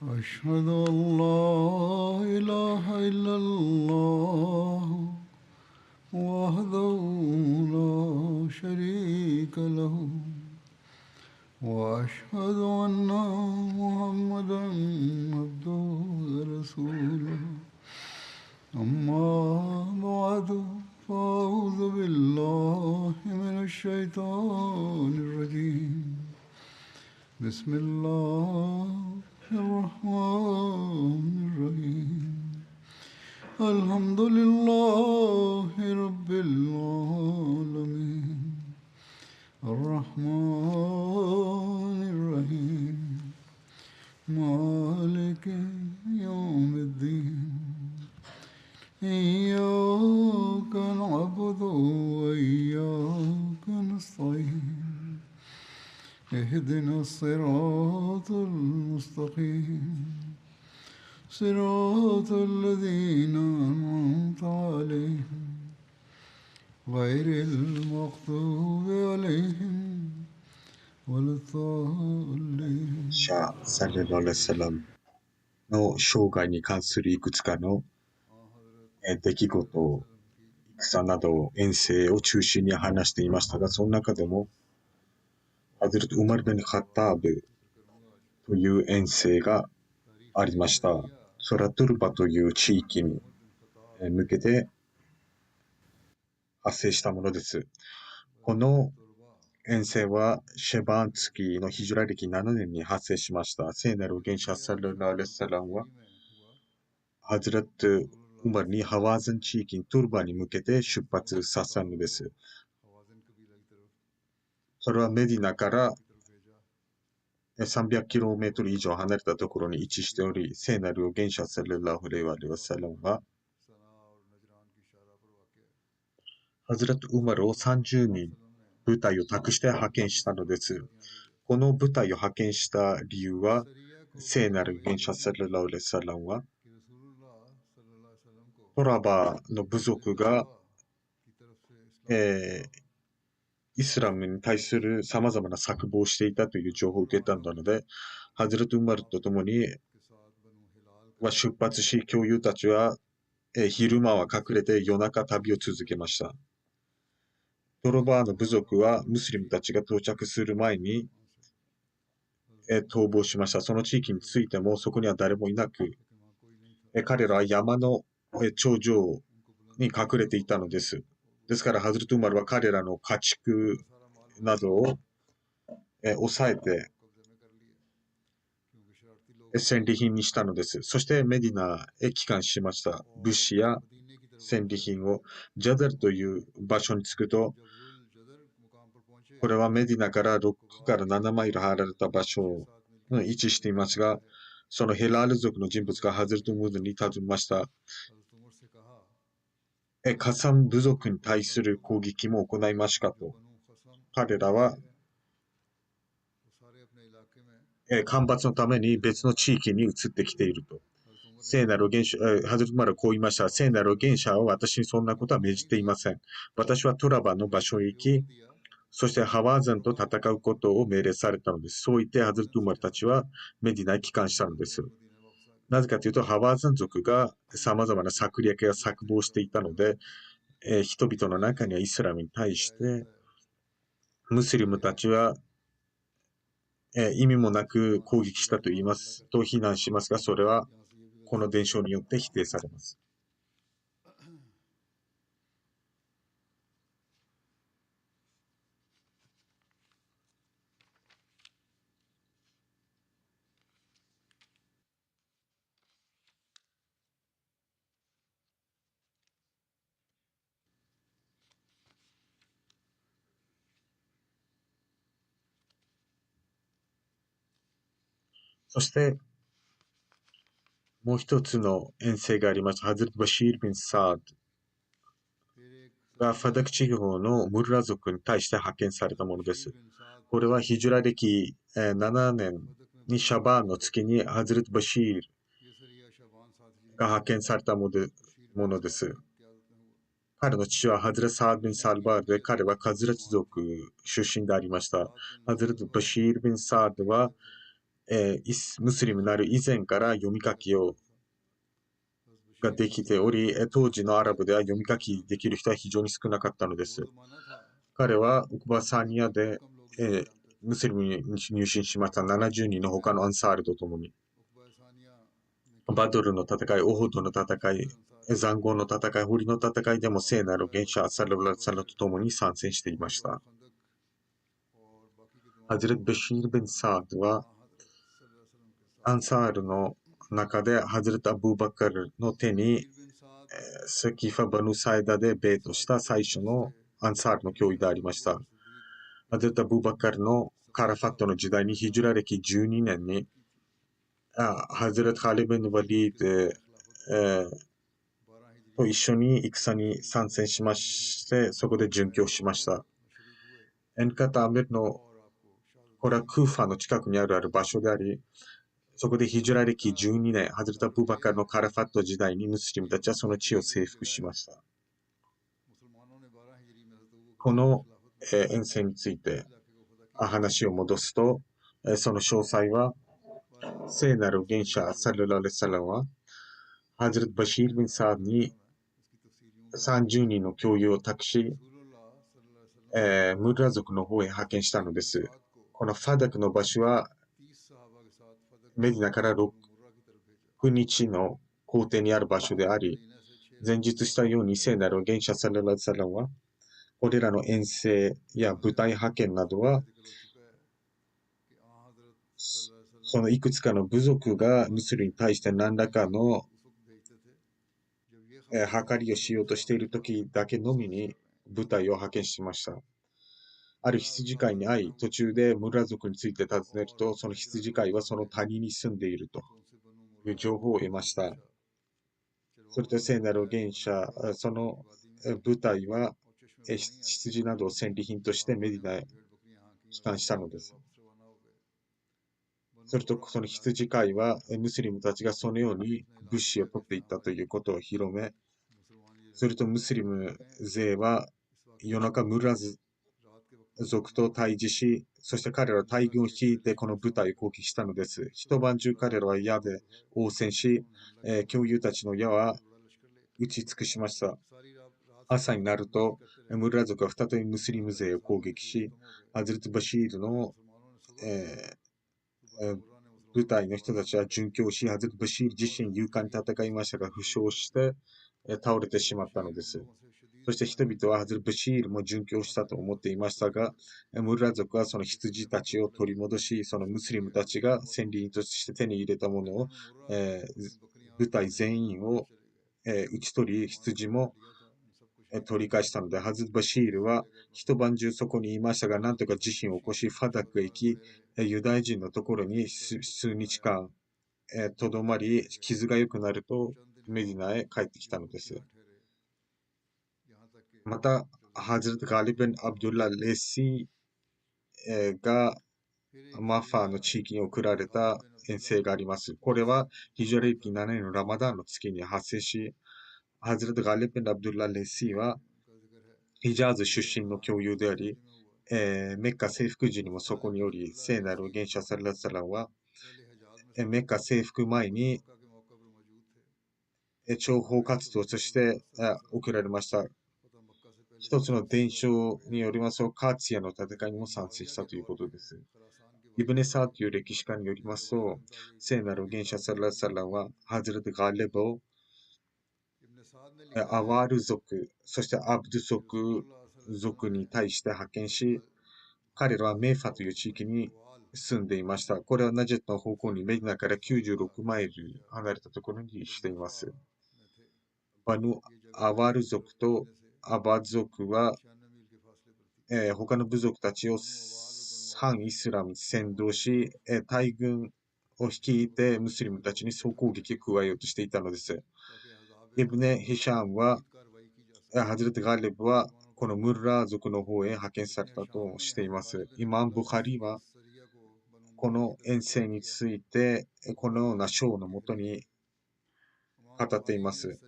أشهد أن لا إله إلا الله وحده لا شريك له وأشهد أن محمدا عبده ورسوله أما بعد فأعوذ بالله من الشيطان الرجيم بسم الله الرحمن الرحيم الحمد لله رب العالمين الرحمن الرحيم مالك يوم الدين إياك نعبد وإياك نستعين اهدنا الصراط المستقيم صراط الذين أنعمت عليهم غير المغضوب عليهم ولا الضالين シャー・サルラレサラムの生涯に関するいくつかの出来事、戦など遠征を中心に話していましたが、その中でも、ハズルト・ウマル・ベン・ハッターブという遠征がありました。ソラトゥルバという地域に向けて発生したものです。この遠征はシェバーンツキのヒジュラ歴7年に発生しました。聖なる預言者サルラーレッサランは、ハズラット・ウマルにハワーザン地域にトゥルバに向けて出発させたのです。それはメディナから300km以上離れたところに位置しており、聖なる預言者サルラーレワレワサランは、ハズラット・ウマルを30人部隊を託して派遣したのです。この部隊を派遣した理由は、聖なる預言者サルラーレサランは、トラバの部族が、イスラムに対する様々な策謀をしていたという情報を受けたので、ハズラト・ウマルと共に出発し、教友たちは、昼間は隠れて夜中旅を続けました。トロバーの部族はムスリムたちが到着する前に、逃亡しました。その地域についてもそこには誰もいなく、彼らは山の、頂上に隠れていたのです。ですから、ハズルト・ウマルは彼らの家畜などを、抑えて、戦利品にしたのです。そしてメディナへ帰還しました。物資や戦利品をジャダルという場所に着くと、これはメディナから6から7マイル離れた場所に位置していますが、そのヘラール族の人物がハズルト・ムーズに尋ねました。カサン部族に対する攻撃も行いましたかと。彼らは、干ばつのために別の地域に移ってきていると。聖なる預言者、ハズルトマルはこう言いました。聖なる預言者は私にそんなことは命じていません。私はトラバの場所へ行き、そしてハワーザンと戦うことを命令されたのです。そう言ってハズルトマルたちはメディナへ帰還したのです。なぜかというと、ハワーザン族が様々な策略や策謀をしていたので、人々の中にはイスラムに対して、ムスリムたちは、意味もなく攻撃したと言いますと非難しますが、それはこの伝承によって否定されます。そして、もう一つの遠征があります。ハズルト・バシール・ビン・サードがファダク地方のムルラ族に対して派遣されたものです。これはヒジュラ歴7年にシャバーンの月にハズルト・バシールが派遣されたものです。彼の父はハズレ・サード・ビン・サルバールで、彼はカズラツ族出身でありました。ハズレット・バシール・ビン・サードは、ムスリムになる以前から読み書きができており、当時のアラブでは読み書きできる人は非常に少なかったのです。彼はウクバサニアで、ムスリムに入信しました70人の他のアンサールと共に、バドルの戦い、オホドの戦い、塹壕の戦い、堀の戦いでも聖なる元首サラブラサラと共に参戦していました。ハズレット・ベシール・ベン・サードは、アンサールの中でハズレット・アブーバカルの手に、セキファ・バヌ・サイダでベートした最初のアンサールの教諭でありました。ハズレット・アブーバカルのカラファットの時代にヒジュラ歴12年に、ハズレット・ハリブン・ワリード、と一緒に戦に参戦しまして、そこで殉教しました。エンカタ・アミルの、これはクーファの近くにある場所であり、そこでヒジュラ歴12年、ハズレタ・ブーバカルのカラファット時代にムスリムたちはその地を征服しました。この、遠征について話を戻すと、その詳細は、聖なる元首サルラルサラムは、ハズレット・バシール・ビン・サードに30人の教諭を託し、ムーラ族の方へ派遣したのです。このファダクの場所はメディナから6日の行程にある場所であり、前述したように聖なる元首サララサラムは、これらの遠征や部隊派遣などは、そのいくつかの部族がムスリムに対して何らかの計りをしようとしている時だけのみに部隊を派遣しました。ある羊飼いに会い、途中でムラ族について尋ねると、その羊飼いはその谷に住んでいるという情報を得ました。それと聖なる元首、その部隊は羊などを戦利品としてメディナへ帰還したのです。それとその羊飼いはムスリムたちがそのように物資を取っていったということを広め、それとムスリム勢は夜中ムラ族と対峙し、そして彼らは大軍を率いてこの部隊を攻撃したのです。一晩中彼らは矢で応戦し、教諭たちの矢は打ち尽くしました。朝になると、ムラ族は再びムスリム勢を攻撃し、ハズレット・バシールの、部隊の人たちは殉教し、ハズレット・バシール自身勇敢に戦いましたが、負傷して、倒れてしまったのです。そして人々はハズレット・バシールも殉教したと思っていましたが、ムラ族はその羊たちを取り戻し、そのムスリムたちが戦利品として手に入れたものを、部隊全員を、討ち取り、羊も取り返したので、ハズレット・バシールは一晩中そこにいましたが、なんとか自身を起こし、ファダックへ行き、ユダヤ人のところに数日間とどまり、傷が良くなるとメディナへ帰ってきたのです。また、ハズレット・ガリブン・アブドゥラ・レシがマファーの地域に送られた遠征があります。これはヒジュラ歴7年のラマダンの月に発生し、ハズレット・ガリブン・アブドゥラ・レシはヒジャーズ出身の教諭であり、メッカ征服時にもそこにおり、聖なる元首サルラサランは、メッカ征服前に諜報活動として送られました。一つの伝承によりますと、カーツィアの戦いにも参戦したということです。イブネサーという歴史家によりますと、聖なる元首サルラサランは、ハズレット・ガレボ、アワール族、そしてアブドゥ族に対して派遣し、彼らはメーファという地域に住んでいました。これはナジェットの方向にメディナから96マイル離れたところにしています。バヌ・アワール族とアバー族は、他の部族たちを反イスラムに扇動し、大軍を率いてムスリムたちに総攻撃を加えようとしていたのです。イブネ・ヒシャームは、ハズレット・ガレブは、このムッラー族の方へ派遣されたとしています。イマン・ブハリは、この遠征について、このような章のもとに語っています。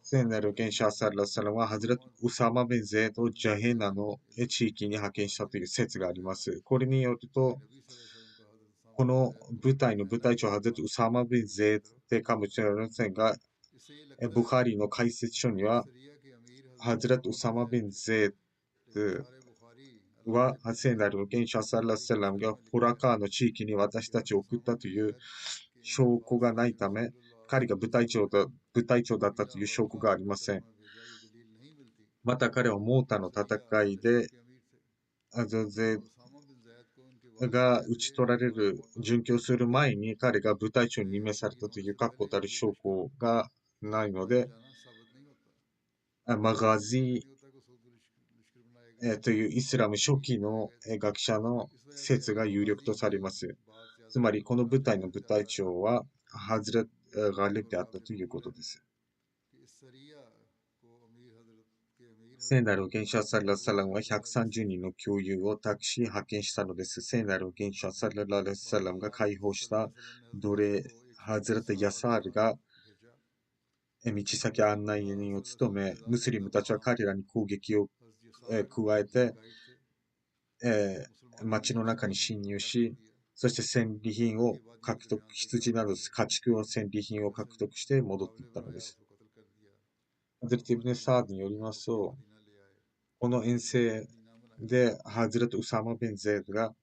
聖なる元首アサルラサラムはハズレット・ウサマ・ベンゼードをジャヘナの地域に派遣したという説があります。これによると、この部隊の部隊長ハズレット・ウサマ・ベンゼードでかもしれませんが、ブハリの解説書には、ハズレット・ウサマ・ベンゼードは、聖なる元首アサルラサラムがホラカーの地域に私たちを送ったという証拠がないため、彼が部隊長だったという証拠がありません。また彼はモータの戦いでアザゼが討ち取られる、殉教する前に彼が部隊長に任命されたという確固たる証拠がないので、マガジというイスラム初期の学者の説が有力とされます。つまり、この部隊の部隊長はハズレット・ガレブであったということです。聖なる元首サルラサラムは130人の教友を託し派遣したのです。聖なる元首サルラサラムが解放した奴隷ハズレット・ヤサールが道先案内人を務め、ムスリムたちは彼らに攻撃を加えて、町の中に侵入し、そして戦利品を獲得、羊など家畜の戦利品を獲得して戻っていったのです。ハズレット・イブネ・サードによりますと、この遠征でハズレット・ウサマ・ベンゼードが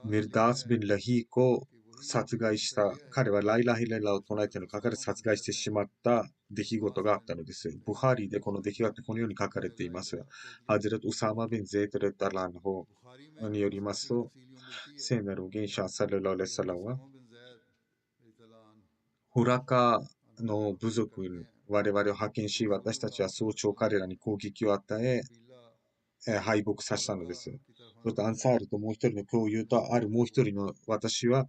ミルダース・ビン・ラヒーコを殺害した。彼はライラ・ヒレラを唱えているのかかれ殺害してしまった出来事があったのです。ブハリでこの出来事このように書かれています。ハズレット・ウサマ・ベンゼードレタランの方によりますと、聖なる元首サルラ・レサラは、ホラカの部族に我々を派遣し、私たちは早朝彼らに攻撃を与え、敗北させたのです。そしてアンサールともう一人の共有と、あるもう一人の私は、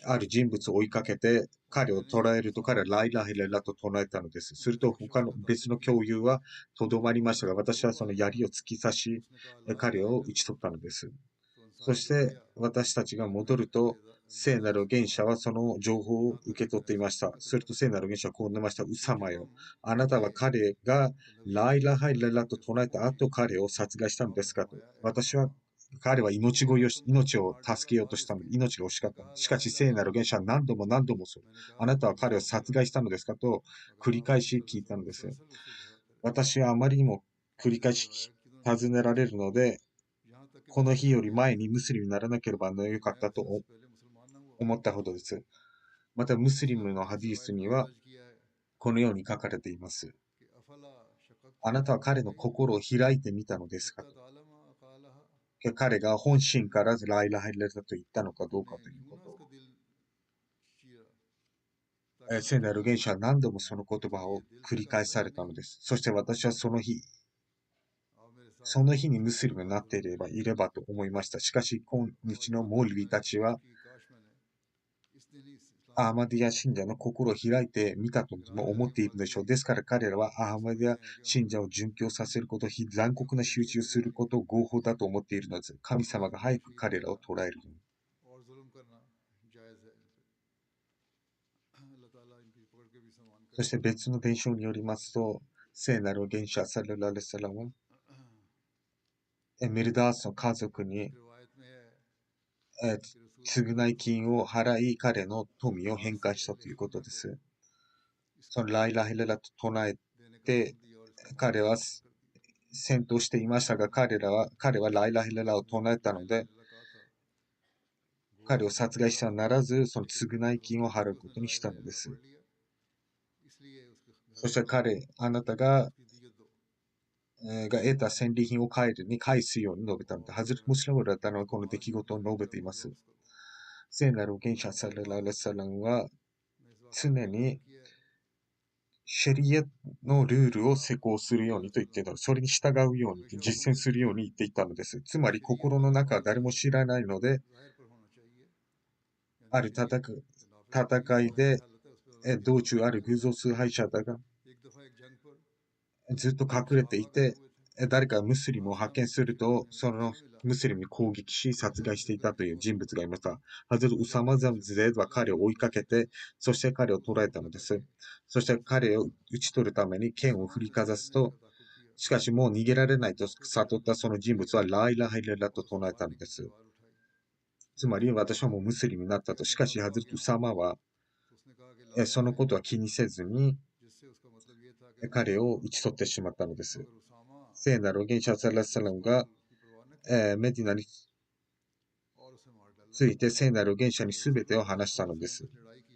ある人物を追いかけて、彼を捕らえると彼はライラヘレラと唱えたのです。すると他の別の共有はとどまりましたが、私はその槍を突き刺し、彼を撃ち取ったのです。そして私たちが戻ると、聖なる元首はその情報を受け取っていました。すると聖なる元首はこう述べました。ウサマよ。あなたは彼がライラハイララと唱えた後、彼を殺害したのですかと。彼は命を助けようとしたので、命が惜しかったのです。しかし聖なる元首は何度も何度もそう。あなたは彼を殺害したのですかと繰り返し聞いたのです。私はあまりにも繰り返し尋ねられるので、この日より前にムスリムにならなければよかったと思ったほどです。また、ムスリムのハディースには、このように書かれています。あなたは彼の心を開いてみたのですかと。彼が本心からライラハイラだと言ったのかどうかということを。聖なる元首は何度もその言葉を繰り返されたのです。そして私はその日にムスリムになっていればと思いました。しかし、今日のモールビたちは、アーマディア信者の心を開いてみたとも思っているでしょう。ですから彼らはアーマディア信者を殉教させること、残酷な仕打ちをすることを合法だと思っているのです。神様が早く彼らを捕らえるように。そして別の伝承によりますと、聖なる元首サルラルサラムは、メルダースの家族に、償い金を払い、彼の富を返還したということです。そのライラヘレラと唱えて、彼は戦闘していましたが、彼はライラヘレラを唱えたので、彼を殺害してはならず、その償い金を払うことにしたのです。そしてあなたが得た戦利品を返すように述べたので、ハズル・ムスリムラダのはこの出来事を述べています。聖なる元首サルラー・サランは常にシェリアのルールを施行するようにと言っていたの。それに従うように、実践するように言っていたのです。つまり心の中は誰も知らないので、ある戦いで、道中ある偶像崇拝者がずっと隠れていて、誰かムスリムを発見すると、そのムスリムに攻撃し殺害していたという人物がいました。ハズル・ウサマ・ザ・ゼードは彼を追いかけて、そして彼を捕らえたのです。そして彼を討ち取るために剣を振りかざすと、しかしもう逃げられないと悟ったその人物はライラハイララと唱えたのです。つまり私はもうムスリムになったと。しかしハズル・ウサマはそのことは気にせずに彼を討ち取ってしまったのです。聖なる元シャサラッサラムがメディナについて聖なる元者に全てを話したのです。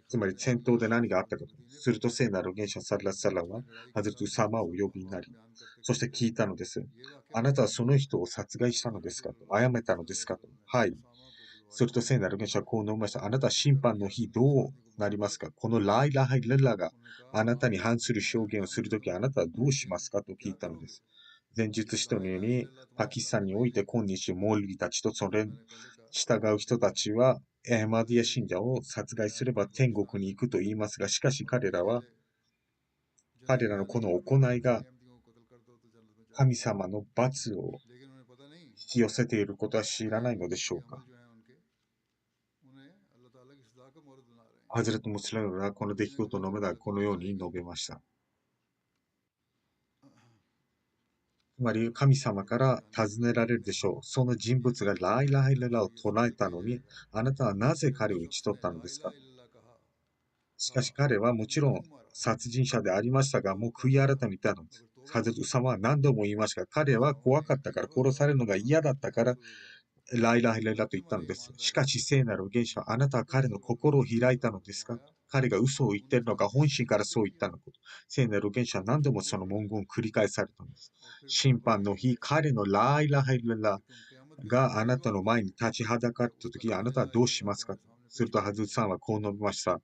つまり戦闘で何があったかと。すると聖なる元者サラッサラムはハズルトゥサマを呼びになり、そして聞いたのです。あなたはその人を殺害したのですかと。殺めたのですかと。はい。すると聖なる元者はこう述べました。あなたは審判の日どうなりますか。このライラハイララがあなたに反する証言をするときあなたはどうしますかと聞いたのです。前述使徒のようにパキスタンにおいて今日モールリたちとそれに従う人たちはエマディア信者を殺害すれば天国に行くと言いますが、しかし彼らのこの行いが神様の罰を引き寄せていることは知らないのでしょうか。ハズレット・ムスリムがこの出来事を述べたらこのように述べました。つまり神様から尋ねられるでしょう。その人物がライライララを唱えたのに、あなたはなぜ彼を討ち取ったのですか。しかし彼はもちろん殺人者でありましたが、もう悔い改めたのです。ハズレット・ウサマは何度も言いましたが、彼は怖かったから、殺されるのが嫌だったから、ライライララと言ったのです。しかし聖なる元首はあなたは彼の心を開いたのですか。彼が嘘を言っているのか本心からそう言ったのか。聖なる元首は何度もその文言を繰り返されたのです。審判の日、彼のライライララがあなたの前に立ちはだかった時、あなたはどうしますか。するとハズルさんはこう述べました。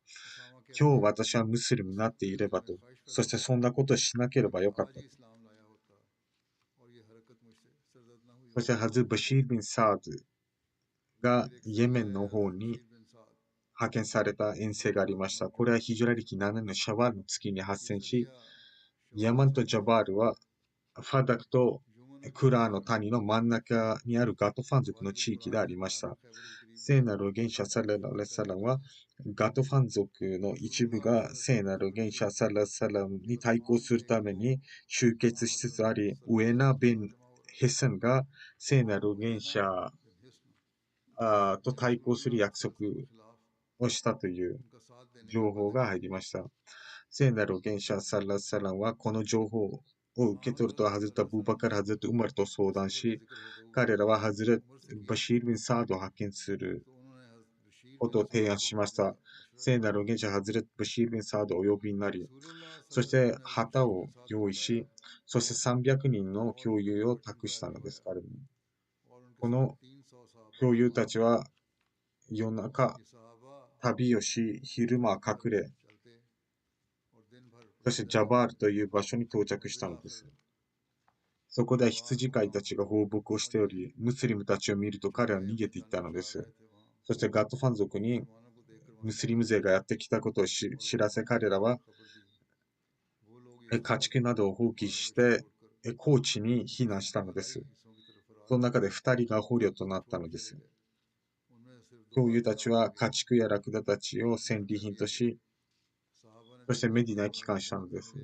今日私はムスリムになっていればと。そしてそんなことをしなければよかったと。そしてハズル・バシール・ビン・サードがイエメンの方に派遣された遠征がありました。これはヒジュラ歴7年のシャワールの月に発生し、ヤマンとジャバールはファダクとクラーの谷の真ん中にあるガトファン族の地域でありました。聖なる元者サララレサラムはガトファン族の一部が聖なる元者サラサラムに対抗するために集結しつつあり、ウエナ・ベン・ヘッセンが聖なる元者と対抗する約束をしたという情報が入りました。聖なる元者サラサランはこの情報を受け取るとハズレット・アブーバカル・ハズレット・ウマルと相談し、彼らはハズレット・バシール・ビン・サードを派遣することを提案しました。聖なる元者ハズレット・バシール・ビン・サードをお呼びになり、そして旗を用意し、そして300人の共有を託したのです、彼に。この共有たちは夜中、旅をし、昼間は隠れ、そしてジャバールという場所に到着したのです。そこでは羊飼いたちが放牧をしており、ムスリムたちを見ると彼は逃げていったのです。そしてガットファン族にムスリム勢がやってきたことを知らせ、彼らは家畜などを放棄して高地に避難したのです。その中で2人が捕虜となったのです。共有たちは家畜やラクダたちを戦利品とし、そしてメディナへ帰還したのです。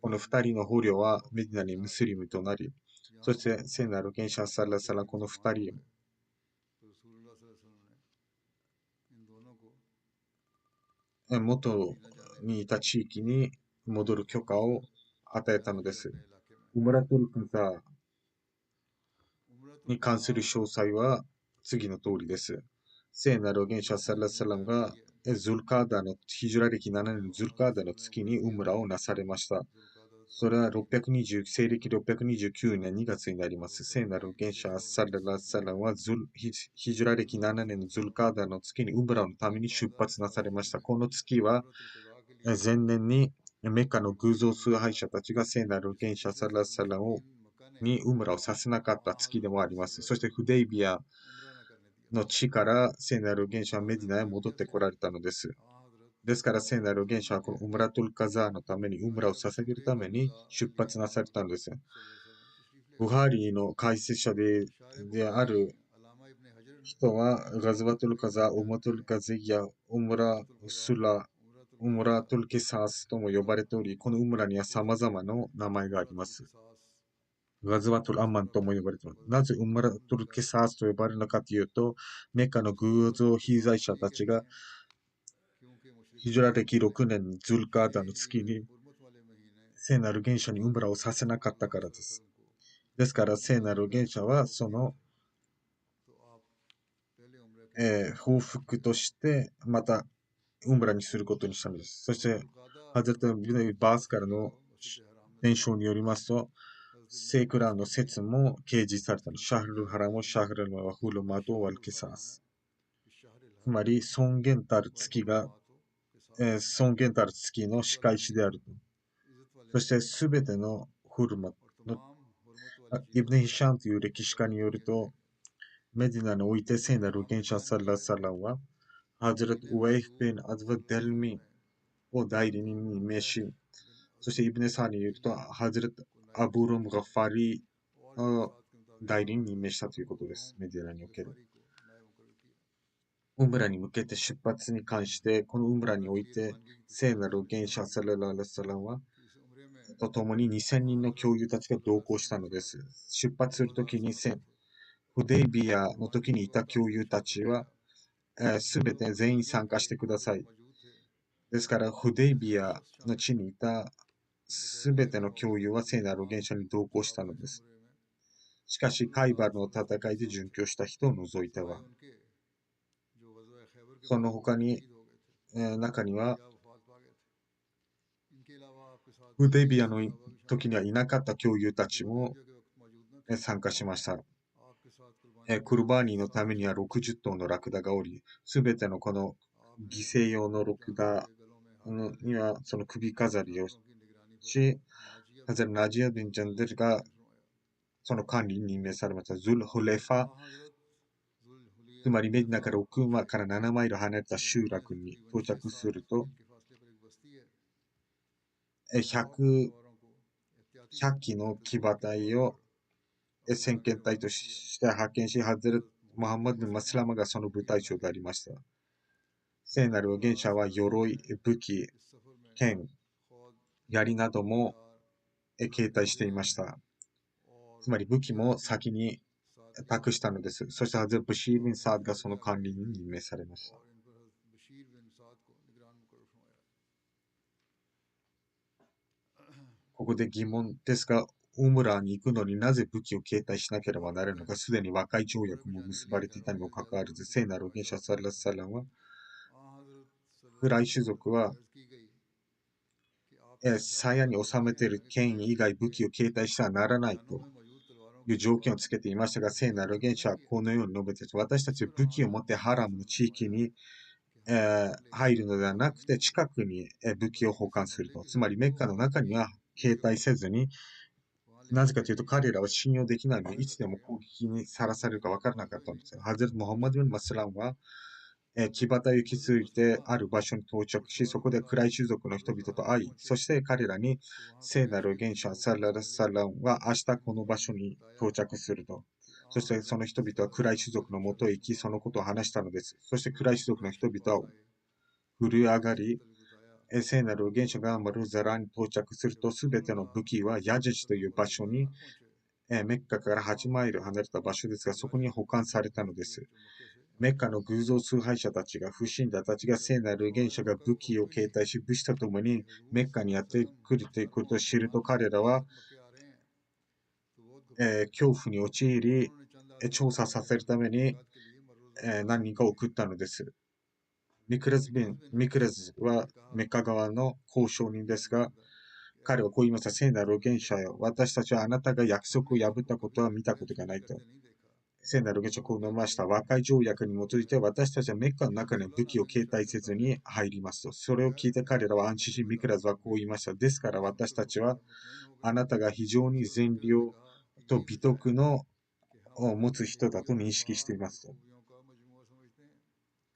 この2人の捕虜はメディナにムスリムとなり、そして聖なる元者サラサラこの2人を元にいた地域に戻る許可を与えたのです。ウムラトルクザに関する詳細は次の通りです。聖なる元者サラサラムがズルカーダのヒジュラ歴7年のズルカーダの月にウムラをなされました。それは西暦629年2月になります。聖なる元者サララサラムはヒジュラ歴7年のズルカーダの月にウムラのために出発なされました。この月は前年にメカの偶像崇拝者たちが聖なる元者サラサラムにウムラをさせなかった月でもあります。そしてフデイビアの地から聖なる元首はメディナへ戻ってこられたのです。ですから聖なる元首はこのウムラトルカザーのためにウムラを捧げるために出発なされたのです。ブハリーの解説者である人は、ガズワトルカザ、ウマトルカゼギヤ、ウムラ・スラ、ウムラトルケサースとも呼ばれており、このウムラには様々な名前があります。ガズワトルアンマンとも呼ばれています。なぜウムラトルケサースと呼ばれるのかというと、メカの偶像被害者たちがヒジュラ歴6年にズルカーダの月に聖なる現象にウムラをさせなかったからです。ですから聖なる現象はその、報復としてまたウムラにすることにしたのです。そして、ハザルト・ビナバースからの伝承によりますと、聖クランの説も掲示されたの。シャフルハラもシャフルのワフルマドワルケサス。つまり、尊厳たる月が、尊厳たる月の仕返しであると。そして、すべてのフルマの、イブネ・ヒシャンという歴史家によると、メディナにおいて聖なる現象サラサラは、ハズラト・ウェイフ・ビン・アドヴァ・デルミを代理人に召し、そしてイブネサーによると、ハズラト・アブルム・ガファリを代理人に召したということです。メディナにおける。ウムラに向けて出発に関して、このウムラにおいて、聖なる現象サラララサラは、と共に2000人の教友たちが同行したのです。出発するときにフデイビアの時にいた教友たちは、すべて全員参加してください。ですから、フデイビアの地にいたすべての教友は聖なる現象に同行したのです。しかし、カイバルの戦いで殉教した人を除いては、その他に、中には、フデイビアの時にはいなかった教友たちも参加しました。クルバーニーのためには60頭のラクダがおり、すべてのこの犠牲用のラクダにはその首飾りをし、ハザル・ナジア・ビン・ジャンデルがその管理に任命されました。ズル・ホレファ、つまりメディナから6マから7マイル離れた集落に到着すると、100機の騎馬隊を先遣隊として派遣し、ハザル・モハンマド・マスラマがその部隊長でありました。聖なる預言者は鎧、武器、剣、槍なども携帯していました。つまり武器も先に託したのです。そしてハゼル・ブシール・ビン・サードがその管理に任命されました。ここで疑問ですが、ウムラーに行くのになぜ武器を携帯しなければならないのか、すでに和解条約も結ばれていたにもかかわらず、聖なる預言者サラッサランは、フライ種族は、鞘に収めている剣以外武器を携帯してはならないという条件をつけていましたが、聖なる預言者はこのように述べて、私たちは武器を持ってハラムの地域に入るのではなくて、近くに武器を保管すると。つまり、メッカの中には携帯せずに、なぜかというと、彼らは信用できないので、いつでも攻撃にさらされるか分からなかったんですよ。ハゼル・ムハンマド・ビン・マスランは、騎馬隊を引き継いである場所に到着し、そこで暗い種族の人々と会い、そして彼らに、聖なる元首サララサランは明日この場所に到着すると。そしてその人々は暗い種族のもとへ行き、そのことを話したのです。そして暗い種族の人々は震え上がり、聖なる元首がマルザラに到着すると、すべての武器はヤジェジという場所に、メッカから8マイル離れた場所ですが、そこに保管されたのです。メッカの偶像崇拝者たちが、不信者たちが聖なる元首が武器を携帯し、武士と共にメッカにやってくるということを知ると、彼らは、恐怖に陥り、調査させるために、何人か送ったのです。ミクレズはメカ側の交渉人ですが、彼はこう言いました。聖なる預言者よ。私たちはあなたが約束を破ったことは見たことがないと。聖なる預言者はこう述べました。和解条約に基づいて私たちはメッカの中に武器を携帯せずに入りますと。それを聞いて彼らは安心し、ミクラズはこう言いました。ですから私たちはあなたが非常に善良と美徳のを持つ人だと認識していますと。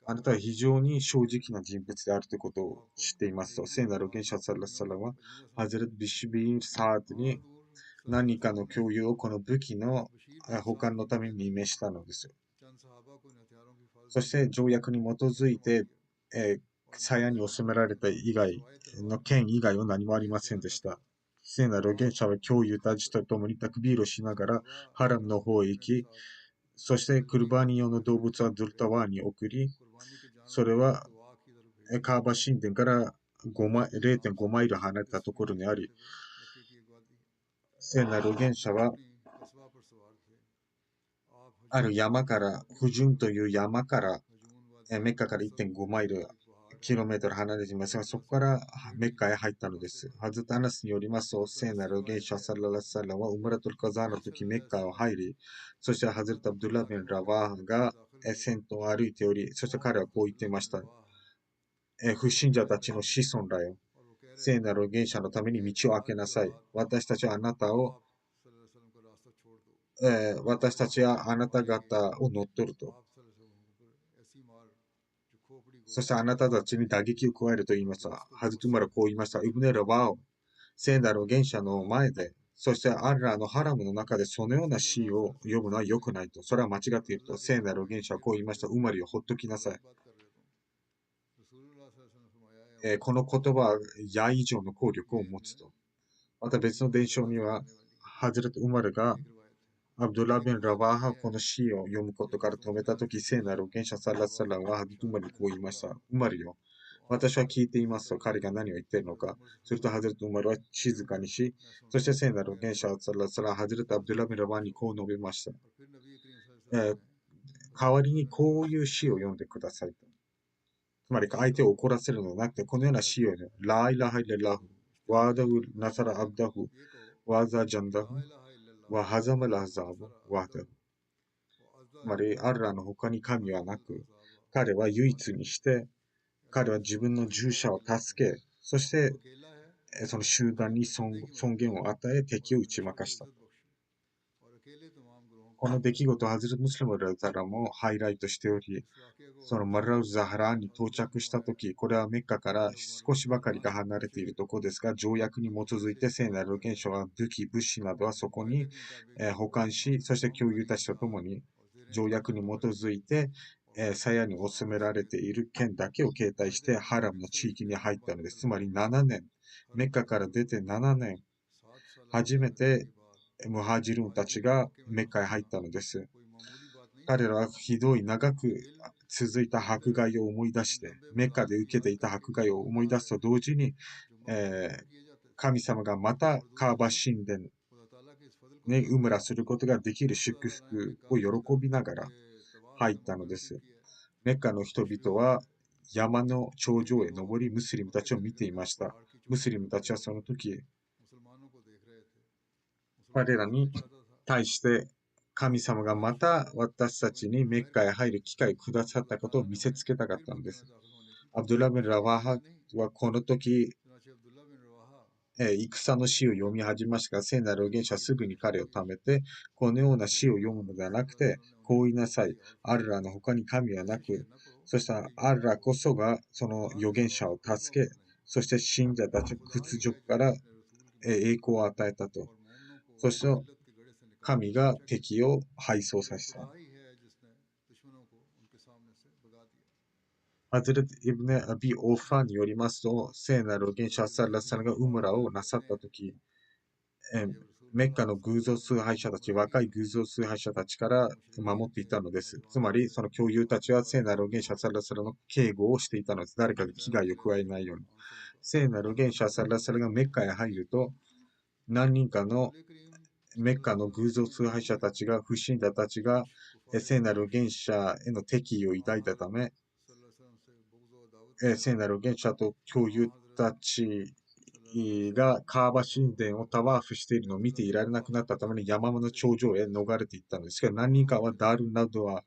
あなたは非常に正直な人物であるということを知っていますと。聖なる預言者サラッサラは、ハゼル・ビシュビン・サードに何かの共有をこの武器の保管のために召したのです。そして条約に基づいて、鞘に収められた以外の剣以外は何もありませんでした。聖なる預言者は共有たちと共にタクビールをしながらハラムの方へ行き、そしてクルバーニ用の動物はドルタワーに送り、それはカーバ神殿から0.5マイル離れたところにあり、聖なる預言者はある山から、不純という山から、メッカから1.5マイル、キロメートル離れていますが、そこからメッカへ入ったのです。ハズタナスによりますと、聖なる預言者サララサラはウムラトルカザーの時メッカを入り、そしてハズルタ・アブドゥラビン・ラワーが先頭を歩いており、そして彼はこう言っていました。不信者たちの子孫らよ。聖なる預言者のために道を開けなさい。私たちはあなたを、私たちはあなた方を乗っ取ると。そしてあなたたちに打撃を加えると言いました。ハズトゥマラこう言いました。イブネラワオ、聖なる預言者の前で、そしてアッラーのハラムの中でそのような詩を読むのは良くないと。それは間違っていると。聖なる預言者はこう言いました。ウマリをほっときなさい。この言葉は矢以上の効力を持つと。また別の伝承には、ハズレト・ウマルがアブドゥラ・ビン・ラバーハこの詩を読むことから止めたとき、聖なる預言者サラッサラはハズトゥマルにこう言いました。ウマルよ。私は聞いていますと彼が何を言っているのか。するとハズレト・ウマルは静かにし、そして聖なる預言者サラッサラはハズレト・アブドゥラ・ビン・ラバーにこう述べました。代わりにこういう詩を読んでくださいと。つまり相手を怒らせるのではなくて、このような詩を読む。ライラハイレラフ、ワーダウナサラアブダフ、ワーザジャンダフ、ワハザマラザーブ、ワーダフ。つまり、アルラの他に神はなく、彼は唯一にして、彼は自分の従者を助け、そして、その集団に尊厳を与え、敵を打ち負かした。この出来事をハズル・ムスリムラザラもハイライトしており、そのマラウ・ザハラーに到着したとき、これはメッカから少しばかりが離れているところですが、条約に基づいて聖なる現象は武器、物資などはそこに、保管し、そして共有たちとともに条約に基づいて、鞘に収められている剣だけを携帯してハラムの地域に入ったのです。つまり7年、メッカから出て7年、初めてムハジルンたちがメッカへ入ったのです。彼らはひどい長く続いた迫害を思い出して、メッカで受けていた迫害を思い出すと同時に、神様がまたカーバ神殿にウムラすることができる祝福を喜びながら入ったのです。メッカの人々は山の頂上へ登り、ムスリムたちを見ていました。ムスリムたちはその時、彼らに対して神様がまた私たちにメッカへ入る機会をくださったことを見せつけたかったのです。アブドゥラビン・ラワハはこの時、戦の詩を読み始めましたが、聖なる預言者はすぐに彼を止めて、このような詩を読むのではなくて、こう言いなさい。アルラの他に神はなく、そしたアルラこそがその預言者を助け、そして信者たちの屈辱から栄光を与えたと。そして神が敵を敗走させた。ハズレト・イブネ・アビ・オファによりますと、聖なる預言者アッサラさんがウムラをなさったとき、メッカの偶像崇拝者たち、若い偶像崇拝者たちから守っていたのです。つまり、その教友たちは聖なる預言者アッサラさんの警護をしていたのです。誰かが危害を加えないように。聖なる預言者アッサラさんがメッカへ入ると、何人かのメッカの偶像崇拝者たちが、不信者たちが、聖なる預言者への敵意を抱いたため、聖なる預言者と教友たちがカーバ神殿をタワーフしているのを見ていられなくなったために山の頂上へ逃れていったのですが、何人かはダール・ナドア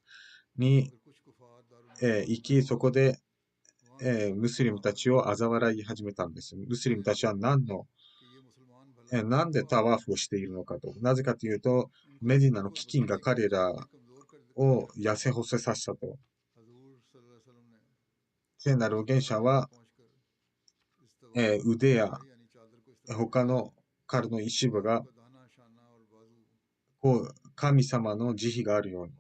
に、行き、そこで、ムスリムたちを嘲笑い始めたんです。ムスリムたちはなんでタワーフをしているのかと。なぜかというと、メディナの飢饉が彼らを痩せ細させたと。聖なる預言者は、腕や他の彼の一部が神様の慈悲があるように、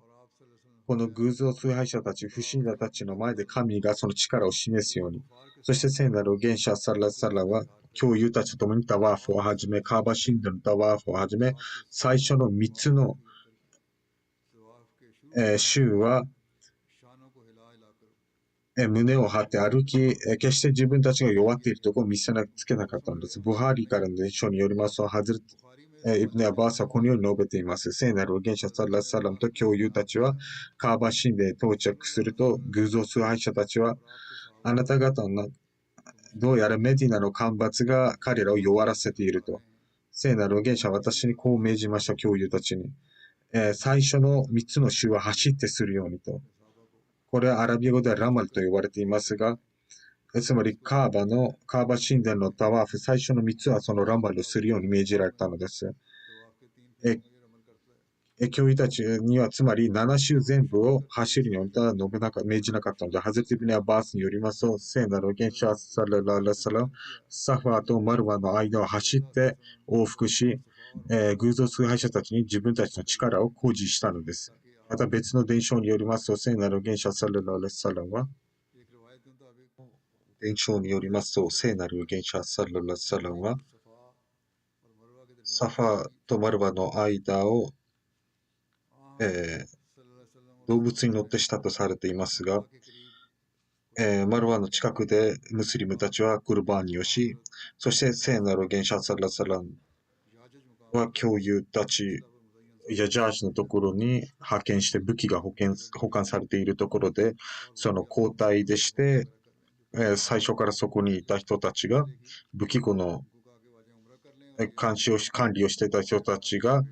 この偶像崇拝者たち、不信者たちの前で神がその力を示すように、そして聖なる元首サラサラは、教友たちと共にタワーフをはじめ、カーバ神殿のタワーフをはじめ、最初の3つの、州は、胸を張って歩き、決して自分たちが弱っているところを見せつけなかったのです。ブハリからの伝承によりますと、ハズルイブネアバースはこのように述べています。聖なる元首サラサラムと教友たちは、カーバ神殿へ到着すると、偶像崇拝者たちは、あなた方のどうやらメディナの干ばつが彼らを弱らせていると。聖なる預言者は私にこう命じました、教友たちに。最初の3つの州は走ってするようにと。これはアラビア語でラマルと呼ばれていますが、つまりカーバ神殿のタワーフ、最初の3つはそのラマルをするように命じられたのです。教友たちにはつまり7州全部を走るようにとは命じなかったので、ハズティブネアバースによりますと、聖なる預言者サラララサラ、サファーとマルワの間を走って往復し、偶像崇拝者たちに自分たちの力を誇示したのです。また別の伝承によりますと、聖なる預言者サラララサラは、伝承によりますと、聖なる預言者サララサラは、サファーとマルワの間を動物に乗ってしたとされていますが、マルワの近くでムスリムたちはクルバーニをし、そして聖なる元首サラサランは教友たちやジャージのところに派遣して武器が保管されているところで、その交代でして、最初からそこにいた人たちが武器庫の管理をしていた人たちが、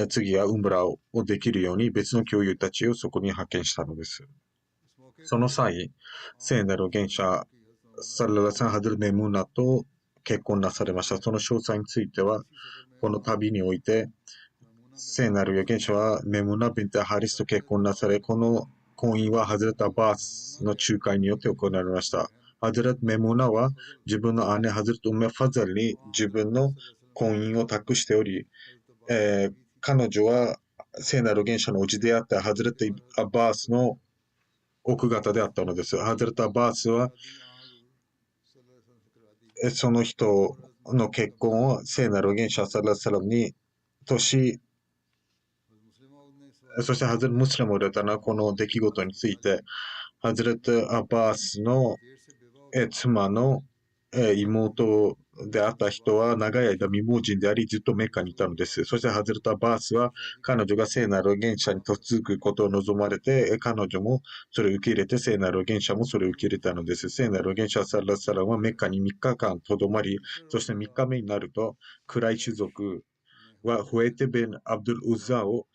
次はウンブラをできるように別の教友たちをそこに派遣したのです。その際、聖なる元首サララさんハドルメムーナと結婚なされました。その詳細については、この旅において、聖なる預言者はメムーナ・ビンテ・ハリスと結婚なされ、この婚姻はハズレット・アバースの仲介によって行われました。ハズレット・メムーナは自分の姉ハズレット・ウメ・ファザルに自分の婚姻を託しており、彼女は聖なる預言者の叔父であったハズレット・アバースの奥方であったのです。ハズレット・アバースはその人の結婚を聖なる預言者サラサラムに年、そしてハズレット・ムスリムを入れたのはこの出来事について、ハズレット・アバースの妻の妹であった人は長い間未亡人でありずっとメッカにいたのです。そしてハズレット・アバースは彼女が聖なる預言者に嫁ぐことを望まれて、彼女もそれを受け入れて聖なる預言者もそれを受け入れたのです。聖なる預言者サラサラはメッカに3日間とどまり、そして3日目になるとクライ種族はフエテ・ベン・アブドゥル・ウザを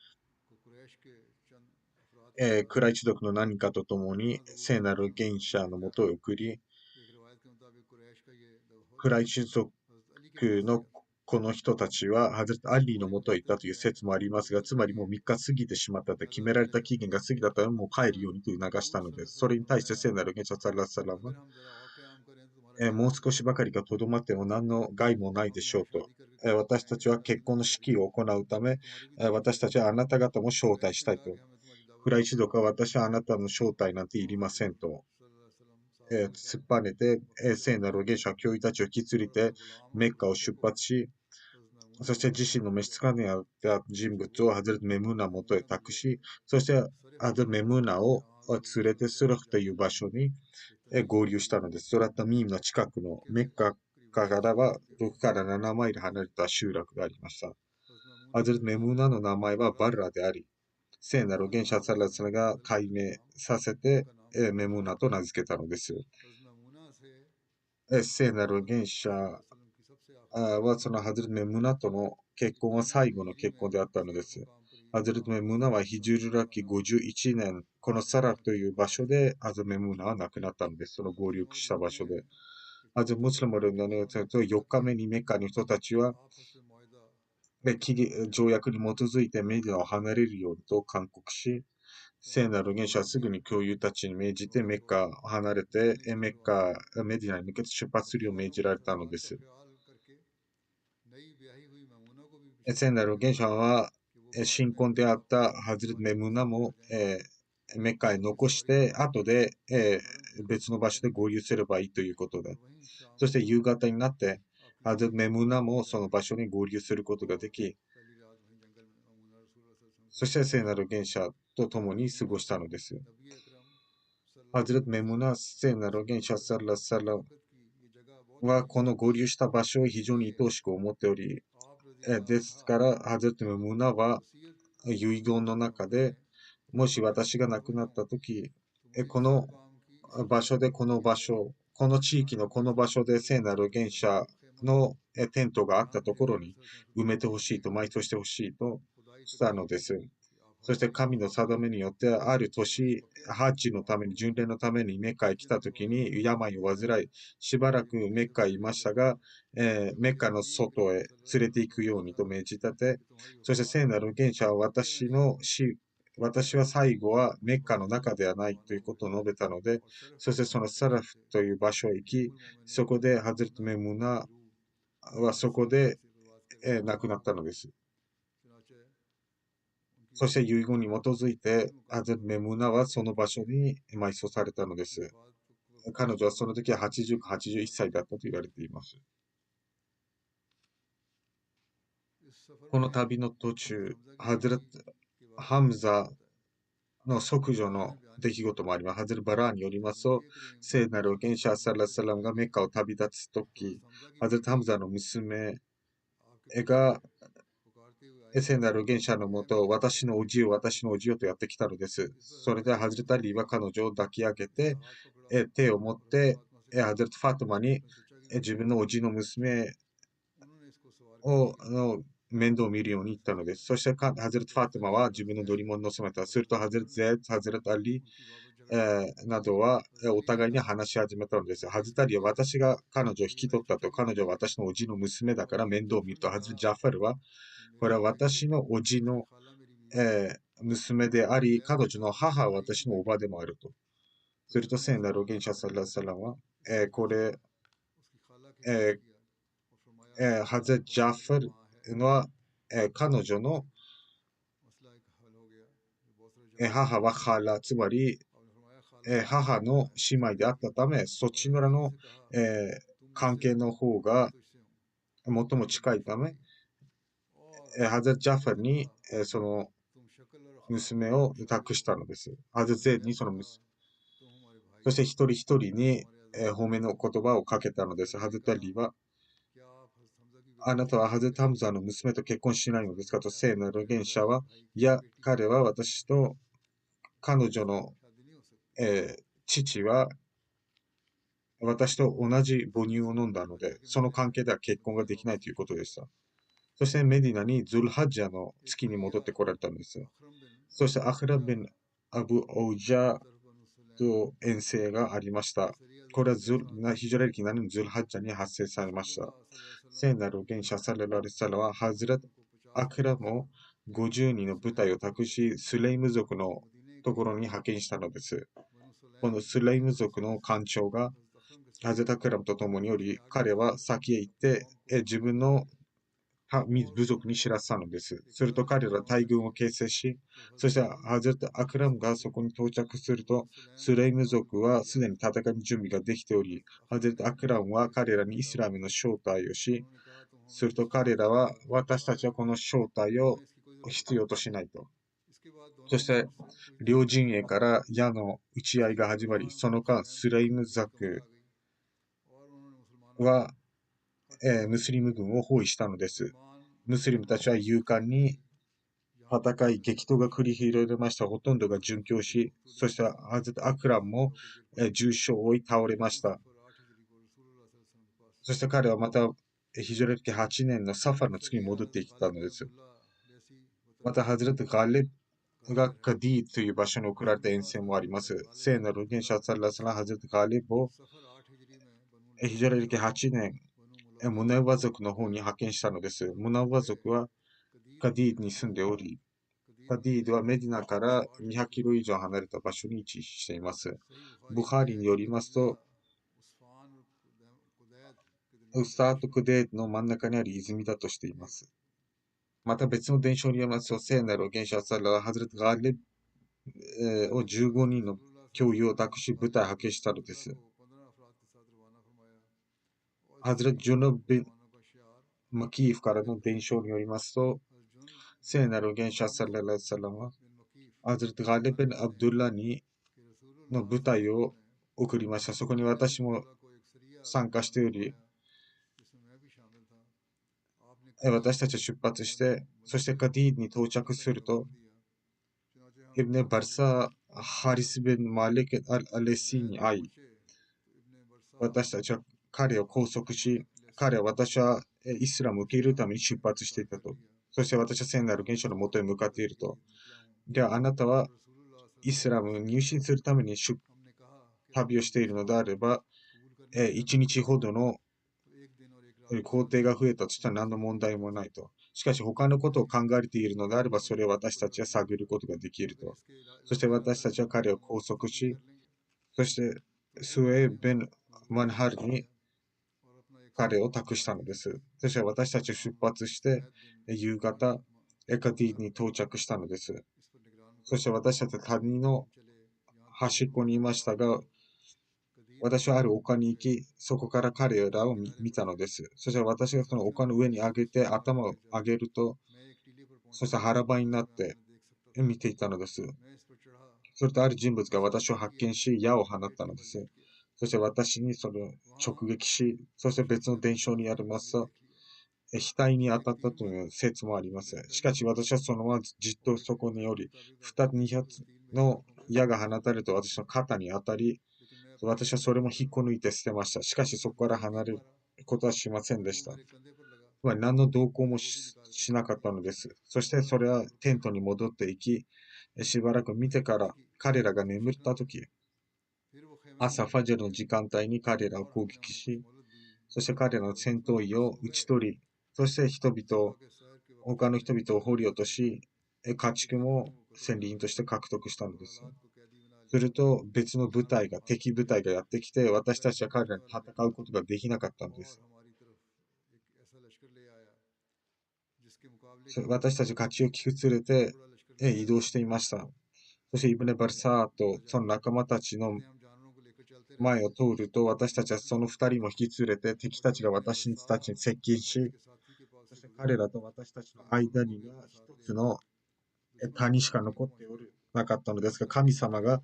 クライ種族の何かとともに聖なる預言者のもとへ送り、クライ種族のこの人たちはハズレット・アリーのもとへ行ったという説もありますが、つまりもう3日過ぎてしまったと、決められた期限が過ぎたともう帰るようにと促したのです。それに対して聖なる元首サラサラは、もう少しばかりがとどまっても何の害もないでしょうと。私たちは結婚の式を行うため、私たちはあなた方も招待したいと。クライ種族は私はあなたの招待なんていりませんと。突っぱねて、聖なる預言者は教諭たちを引き連れてメッカを出発し、そして自身の召使いであった人物をハズレット・メムーナ元へ託し、そしてハズレット・メムーナを連れてスルフという場所に合流したのです。それはタミームの近くのメッカからは6から7マイル離れた集落がありました。ハズレット・メムーナの名前はバルラであり、聖なる預言者サラスラが解明させてメムーナと名付けたのです。聖なる預言者はそのハズレット・メムーナとの結婚は最後の結婚であったのです。ハズレット・メムーナはヒジュルラキ51年、このサラフという場所でハズレット・メムーナは亡くなったのです。その合流した場所で。ハズレット・ムスリムの4日目にメッカの人たちは条約に基づいてメディナを離れるようにと勧告し、聖なる預言者はすぐに教友たちに命じてメッカを離れてメディナに向けて出発するよう命じられたのです。聖なる預言者は新婚であったハズレット・メムナも、メッカへ残して、後で、別の場所で合流すればいいということで。そして夕方になって、ハズレット・メムナもその場所に合流することができ、そして聖なる元者と共に過ごしたのです。ハズレット・メムナ、聖なる元者サラサラはこの合流した場所を非常に愛おしく思っており、ですから、ハズレット・メムナは遺言の中で、もし私が亡くなったとき、この場所でこの場所、この地域のこの場所で聖なる元者のテントがあったところに埋めてほしいと、埋葬してほしいとしたのです。そして神の定めによって、ある年、ハッジのために、巡礼のためにメッカへ来たときに病を患い、しばらくメッカへいましたが、メッカの外へ連れて行くようにと命じ立て、そして聖なる元者は私は最後はメッカの中ではないということを述べたので、そしてそのサラフという場所へ行き、そこでハズレット・メムナはそこで、亡くなったのです。そして遺言に基づいて、ハズレット・メムナはその場所に埋葬されたのです。彼女はその時は80か81歳だったと言われています。この旅の途中、ハズレット・ハムザの即女の出来事もあります。ハズレバラーによりますと、聖なる元者サラサラムがメッカを旅立つとき、ハズレハムザの娘が聖なる元者のもと、私のおじよ、私のおじよとやってきたのです。それでハズレタリーは彼女を抱き上げて、手を持って、ハズレファトマに自分のおじの娘の面倒を見るように言ったのです。そしてハズレット・ファトマは自分の乗り物に乗せました。するとハズレット・ゼット、ハズレット・アリ、などはお互いに話し始めたのです。ハズタリは私が彼女を引き取ったと、彼女は私のおじの娘だから面倒を見ると、ハズレット・ジャファルは、これは私のおじの、娘であり、彼女の母は私のおばでもあると。すると聖なる預言者サラサラは、これ、えハズレット・ジャファルは、彼女の母はハラ、つまり、母の姉妹であったため、そちらの、関係の方が最も近いため、ハザ・ジャファルに、その娘を託したのです。ハザ・ゼーにその娘、そして一人一人に、褒めの言葉をかけたのです。ハザタリは、あなたはハゼタムザの娘と結婚しないのですかと聖なる預言者は、いや、彼は私と彼女の、父は私と同じ母乳を飲んだので、その関係では結婚ができないということでした。そしてメディナにズルハッジャの月に戻ってこられたんです。そしてアクラビン・アブ・オウジャと遠征がありました。これはヒジュラ歴7年ズルハッジャに発生されました。聖なる預言者サレラリサラはハズラト・アクラも50人の部隊を託し、スレイム族のところに派遣したのです。このスレイム族の艦長がハゼタクラムと共におり、彼は先へ行って、自分の部族に知らせたのです。すると彼ら大軍を形成し、そしてハゼタ・アクラムがそこに到着すると、スレイム族はすでに戦いの準備ができており、ハゼタ・アクラムは彼らにイスラムの招待をし、すると彼らは私たちはこの招待を必要としないと。そして、両陣営から矢の撃ち合いが始まり、その間、スレイム族は、ムスリム軍を包囲したのです。ムスリムたちは勇敢に戦い、激闘が繰り広げられました。ほとんどが殉教し、そしてハゼト・アクラムも、重傷を負い倒れました。そして彼はまた、ヒジュラ歴8年のサファルの月に戻ってきたのです。また、ハズレット・ガレブがカディという場所に送られた遠征もあります。聖なる預言者サラサラハズレット・ガレブをヒジュラ歴8年、ムナウワ族の方に派遣したのです。ムナウワ族はカディに住んでおり、カディードはメディナから200キロ以上離れた場所に位置しています。ブハリによりますと、ウスタートクデーの真ん中にある泉だとしています。また別の伝承によりますと、聖なる元首アサラはハズレット・ガーレを15人の教諭を託し部隊を派遣したのです。ハズレット・ジュノブ・ビン・マキーフからの伝承によりますと、聖なる元首アサララサラは、ハズレット・ガーレベン・アブドゥラにの部隊を送りました。そこに私も参加しており、私たちは出発して、そしてカディーに到着すると、イブネ・バルサ・ハリス・ベン・マリク・アレシに会い、私たちは彼を拘束し、彼は私はイスラムを受け入れるために出発していたと。そして私は聖なる元首のもとへ向かっていると。ではあなたはイスラムに入信するために旅をしているのであれば、1日ほどの工程が増えたとしたら何の問題もないと。しかし他のことを考えているのであれば、それを私たちは探ることができると。そして私たちは彼を拘束し、そしてスウェーベン・マンハルに彼を託したのです。そして私たちは出発して、夕方、エカティに到着したのです。そして私たちは谷の端っこにいましたが、私はある丘に行き、そこから彼らを見たのです。そして私がその丘の上に上げて頭を上げると、そして腹ばいになって見ていたのです。それとある人物が私を発見し、矢を放ったのです。そして私にそれを直撃し、そして別の伝承にありますと、額に当たったという説もあります。しかし私はそのままじっとそこにおり、2発の矢が放たれると私の肩に当たり、私はそれも引っこ抜いて捨てました。しかしそこから離れることはしませんでした。つまり何の同行もしなかったのです。そしてそれはテントに戻っていき、しばらく見てから彼らが眠った時、朝ファジャルの時間帯に彼らを攻撃し、そして彼らの戦闘員を討ち取り、そして他の人々を掘り落とし、家畜も戦利品として獲得したのです。すると別の敵部隊がやってきて、私たちは彼らに戦うことができなかったのです。私たち勝ちを聞き連れて移動していました。そしてイブネ・バルサーとその仲間たちの前を通ると、私たちはその二人も引き連れて敵たちが私たちに接近し、そして彼らと私たちの間には一つの谷しか残ってなかったのですが、神様が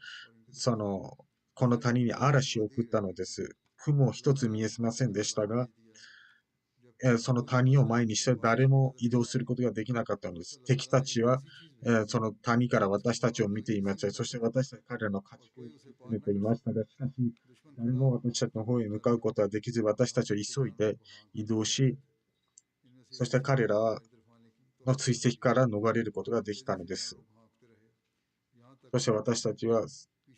この谷に嵐を送ったのです。雲一つ見えませんでしたが、その谷を前にして誰も移動することができなかったのです。敵たちは、その谷から私たちを見ていました。そして私たち彼らの家畜を攻めていましたが、しかし誰も私たちの方へ向かうことはできず、私たちは急いで移動し、そして彼らの追跡から逃れることができたのです。そして私たちは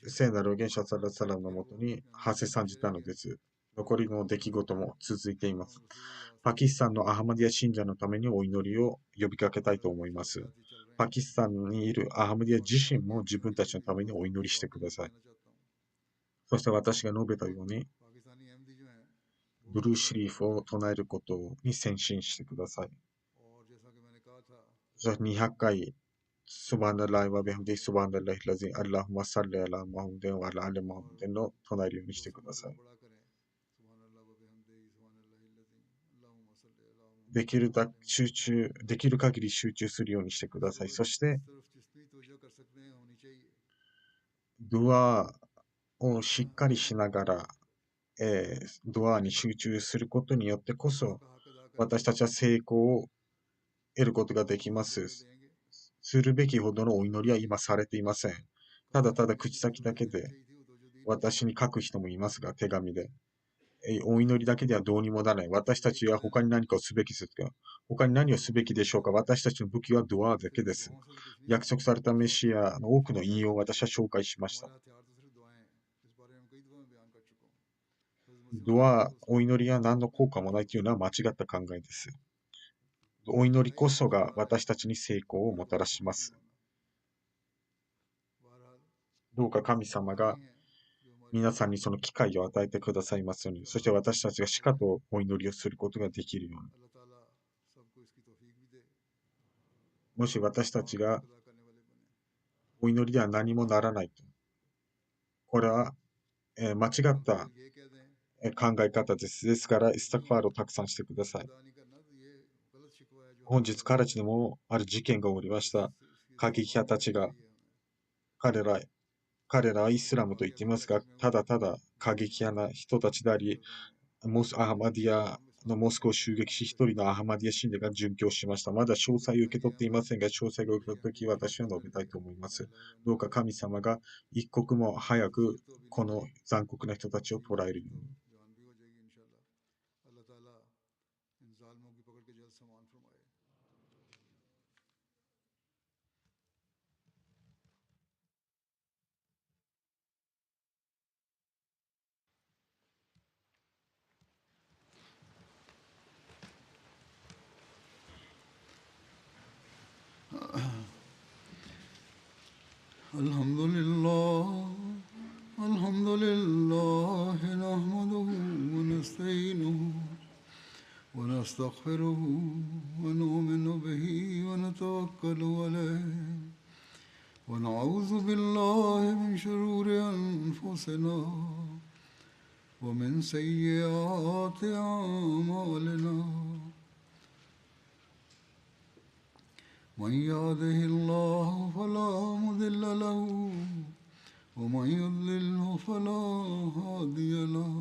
聖なる元首サラサラのもとに馳せ参じたのです。残りの出来事も続いています。パキスタンのアハマディア信者のためにお祈りを呼びかけたいと思います。パキスタンにいるアハマディア自身も自分たちのためにお祈りしてください。そして私が述べたように、ブルーシリーフを唱えることに先進してください。そして200回、スバナライワビハムディスバナライラジン、アッラフマサルアラマハムデン、ワラアレマハムデンの唱えるようにしてください。できる限り集中するようにしてください。そして、ドアをしっかりしながら、ドアに集中することによってこそ、私たちは成功を得ることができます。するべきほどのお祈りは今されていません。ただただ口先だけで私に書く人もいますが、手紙で。お祈りだけではどうにもならない。私たちは他に何かをすべきですか？他に何をすべきでしょうか？私たちの武器はドアだけです。約束されたメシアの多くの引用を私は紹介しました。お祈りは何の効果もないというのは間違った考えです。お祈りこそが私たちに成功をもたらします。どうか神様が皆さんにその機会を与えてくださいますように、そして私たちがしかとお祈りをすることができるように。もし私たちが अदा करने वाले बने। お祈りでは何もならないと。これは、間違っ अगर た ये कह दें 考え方です。ですから、イスタグファールをたくさんしてください。 अदा नहीं करना तो ये गलत शिकवा है जो 本 हमारे 日、पास है। カラチでもある事件が起こり और ました。 इसकी 過激 सफाई 派た करनी ちが、 चाहिए हमें। 彼ら、彼らはイ वहाँ ス के ラムと言っていますが、 बागिया कारतूस में た वो だただ過激 बेईमान 派な人たちであ हरकतें り、करते हैं। アハマディア हम の इस्लाम モ को スクを कायम 襲 रखने 撃し、 वाले 一 हैं। 人のアハマディア信者が殉教しました。まだ詳細を受け取っていませんが、詳細が受け取ったとき、私は述べたいと思います。どうか神様が一刻も早く तफसील तो अभी こ नहीं の आई, 残酷な人たちを इसी 捕らえ महीने るよ तो うに。जान भी हो जाएगी इंशाल्लाह। अल्लाह ताला इन जालिमों की पकड़ के जल्द समान फरमाए। الحمد لله الحمد لله نحمده ونستعينه ونستغفره ونؤمن به ونتوكل عليه ونعوذ بالله من شرور أنفسنا ومن سيئات أعمالنا من يهده الله فلا مضل له ومن يضلله فلا هادي له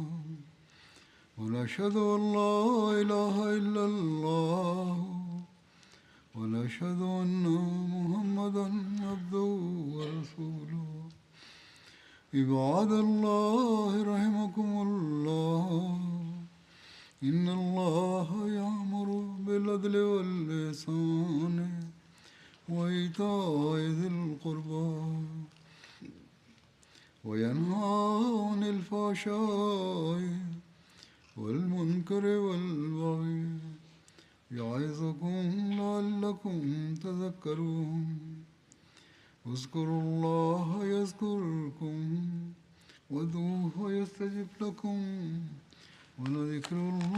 ونشهد أن لا إله إلا الله ونشهد أن محمدا عبده ورسوله عباد الله رحمكم الله إن الله يأمر بالعدل والإحسان وإيتاء ذي القربى وينهى عن الفحشاء والمنكر والبغي يعظكم لعلكم تذكرون اذكروا الله يذكركم وادعوه يستجب لكم ولذكر الله